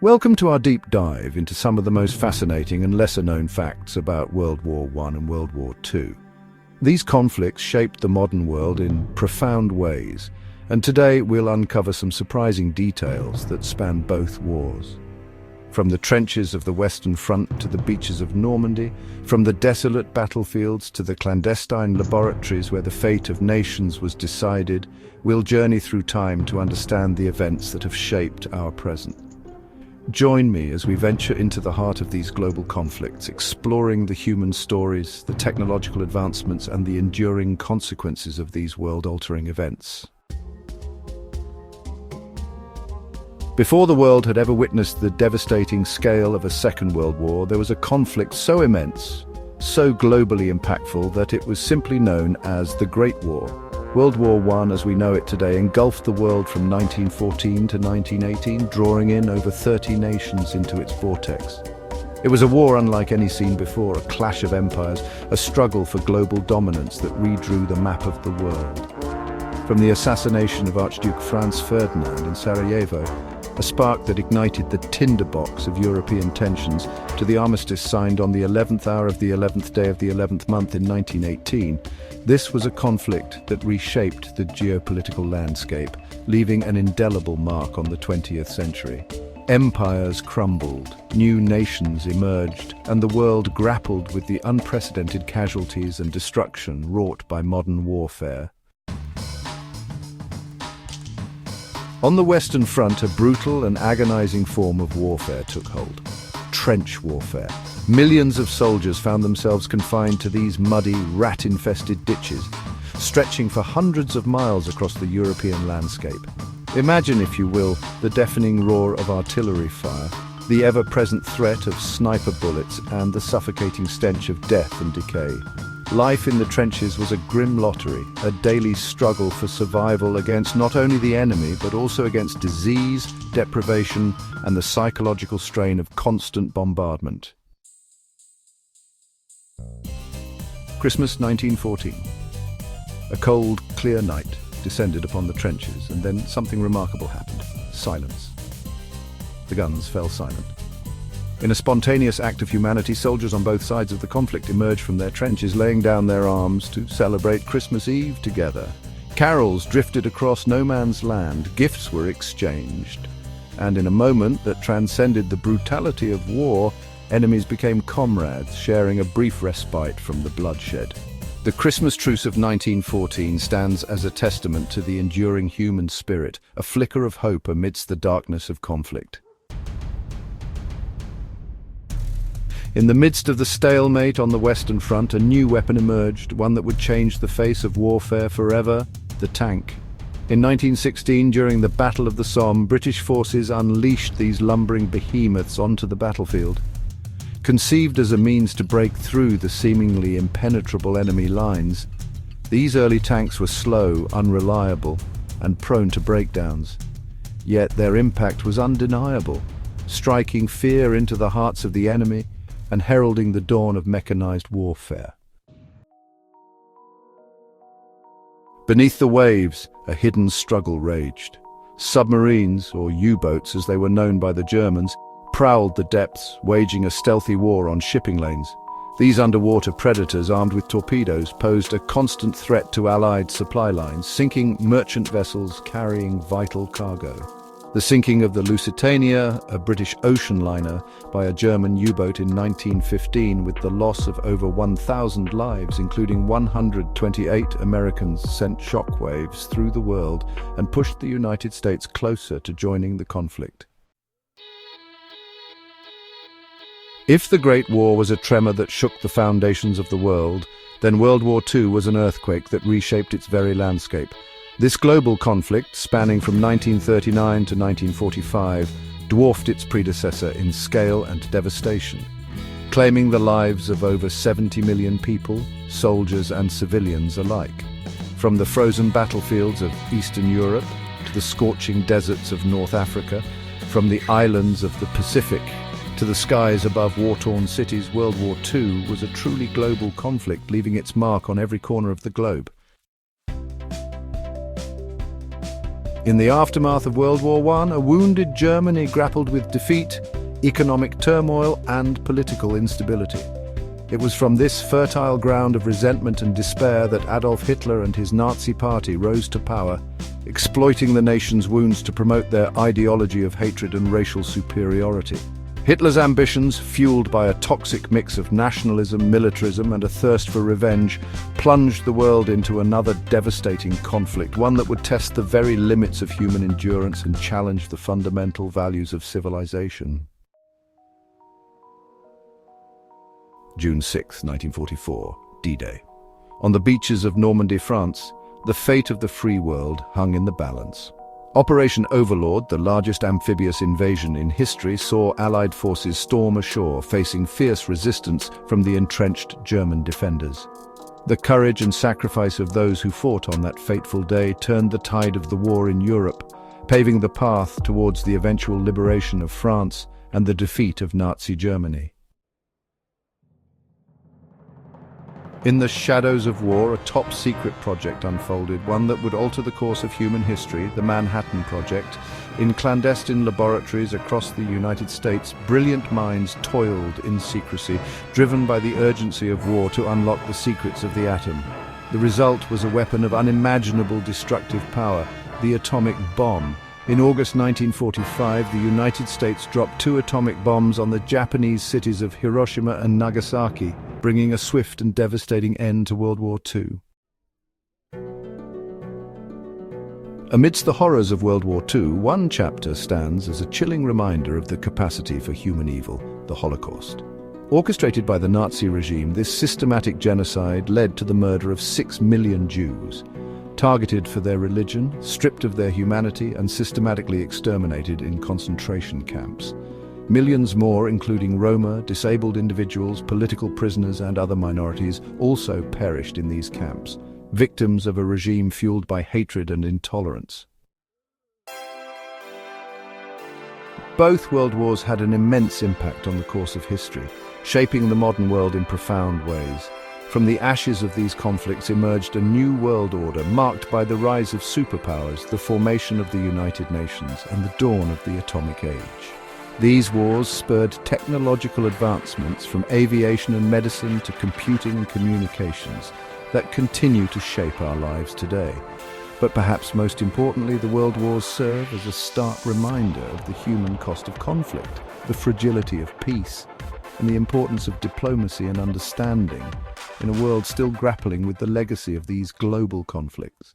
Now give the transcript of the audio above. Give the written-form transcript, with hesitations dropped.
Welcome to our deep dive into some of the most fascinating and lesser-known facts about World War I and World War II. These conflicts shaped the modern world in profound ways, and today we'll uncover some surprising details that span both wars. From the trenches of the Western Front to the beaches of Normandy, from the desolate battlefields to the clandestine laboratories where the fate of nations was decided, we'll journey through time to understand the events that have shaped our present. Join me as we venture into the heart of these global conflicts, exploring the human stories, the technological advancements, and the enduring consequences of these world-altering events. Before the world had ever witnessed the devastating scale of a Second World War, there was a conflict so immense, so globally impactful that it was simply known as the Great War. World War I, as we know it today, engulfed the world from 1914 to 1918, drawing in over 30 nations into its vortex. It was a war unlike any seen before, a clash of empires, a struggle for global dominance that redrew the map of the world. From the assassination of Archduke Franz Ferdinand in Sarajevo, a spark that ignited the tinderbox of European tensions, to the armistice signed on the 11th hour of the 11th day of the 11th month in 1918, this was a conflict that reshaped the geopolitical landscape, leaving an indelible mark on the 20th century. Empires crumbled, new nations emerged, and the world grappled with the unprecedented casualties and destruction wrought by modern warfare. On the Western Front, a brutal and agonizing form of warfare took hold. Trench warfare. Millions of soldiers found themselves confined to these muddy, rat-infested ditches, stretching for hundreds of miles across the European landscape. Imagine, if you will, the deafening roar of artillery fire, the ever-present threat of sniper bullets, and the suffocating stench of death and decay. Life in the trenches was a grim lottery, a daily struggle for survival against not only the enemy, but also against disease, deprivation, and the psychological strain of constant bombardment. Christmas 1914. A cold, clear night descended upon the trenches, and then something remarkable happened. Silence. The guns fell silent. In a spontaneous act of humanity, soldiers on both sides of the conflict emerged from their trenches, laying down their arms to celebrate Christmas Eve together. Carols drifted across no man's land, gifts were exchanged, and in a moment that transcended the brutality of war, enemies became comrades, sharing a brief respite from the bloodshed. The Christmas Truce of 1914 stands as a testament to the enduring human spirit, a flicker of hope amidst the darkness of conflict. In the midst of the stalemate on the Western Front, a new weapon emerged, one that would change the face of warfare forever: the tank. In 1916, during the Battle of the Somme, British forces unleashed these lumbering behemoths onto the battlefield. Conceived as a means to break through the seemingly impenetrable enemy lines, these early tanks were slow, unreliable, and prone to breakdowns. Yet their impact was undeniable, striking fear into the hearts of the enemy and heralding the dawn of mechanized warfare. Beneath the waves, a hidden struggle raged. Submarines, or U-boats as they were known by the Germans, prowled the depths, waging a stealthy war on shipping lanes. These underwater predators, armed with torpedoes, posed a constant threat to Allied supply lines, sinking merchant vessels carrying vital cargo. The sinking of the Lusitania, a British ocean liner, by a German U-boat in 1915, with the loss of over 1,000 lives, including 128 Americans, sent shockwaves through the world and pushed the United States closer to joining the conflict. If the Great War was a tremor that shook the foundations of the world, then World War II was an earthquake that reshaped its very landscape. This global conflict, spanning from 1939 to 1945, dwarfed its predecessor in scale and devastation, claiming the lives of over 70 million people, soldiers and civilians alike. From the frozen battlefields of Eastern Europe to the scorching deserts of North Africa, from the islands of the Pacific to the skies above war-torn cities, World War II was a truly global conflict, leaving its mark on every corner of the globe. In the aftermath of World War I, a wounded Germany grappled with defeat, economic turmoil, and political instability. It was from this fertile ground of resentment and despair that Adolf Hitler and his Nazi party rose to power, exploiting the nation's wounds to promote their ideology of hatred and racial superiority. Hitler's ambitions, fueled by a toxic mix of nationalism, militarism, and a thirst for revenge, plunged the world into another devastating conflict, one that would test the very limits of human endurance and challenge the fundamental values of civilization. June 6, 1944, D-Day. On the beaches of Normandy, France, the fate of the free world hung in the balance. Operation Overlord, the largest amphibious invasion in history, saw Allied forces storm ashore, facing fierce resistance from the entrenched German defenders. The courage and sacrifice of those who fought on that fateful day turned the tide of the war in Europe, paving the path towards the eventual liberation of France and the defeat of Nazi Germany. In the shadows of war, a top-secret project unfolded, one that would alter the course of human history, the Manhattan Project. In clandestine laboratories across the United States, brilliant minds toiled in secrecy, driven by the urgency of war to unlock the secrets of the atom. The result was a weapon of unimaginable destructive power, the atomic bomb. In August 1945, the United States dropped 2 atomic bombs on the Japanese cities of Hiroshima and Nagasaki, bringing a swift and devastating end to World War II. Amidst the horrors of World War II, one chapter stands as a chilling reminder of the capacity for human evil, the Holocaust. Orchestrated by the Nazi regime, this systematic genocide led to the murder of 6 million Jews, targeted for their religion, stripped of their humanity, and systematically exterminated in concentration camps. Millions more, including Roma, disabled individuals, political prisoners, and other minorities, also perished in these camps, victims of a regime fueled by hatred and intolerance. Both world wars had an immense impact on the course of history, shaping the modern world in profound ways. From the ashes of these conflicts emerged a new world order marked by the rise of superpowers, the formation of the United Nations, and the dawn of the atomic age. These wars spurred technological advancements from aviation and medicine to computing and communications that continue to shape our lives today. But perhaps most importantly, the world wars serve as a stark reminder of the human cost of conflict, the fragility of peace, and the importance of diplomacy and understanding in a world still grappling with the legacy of these global conflicts.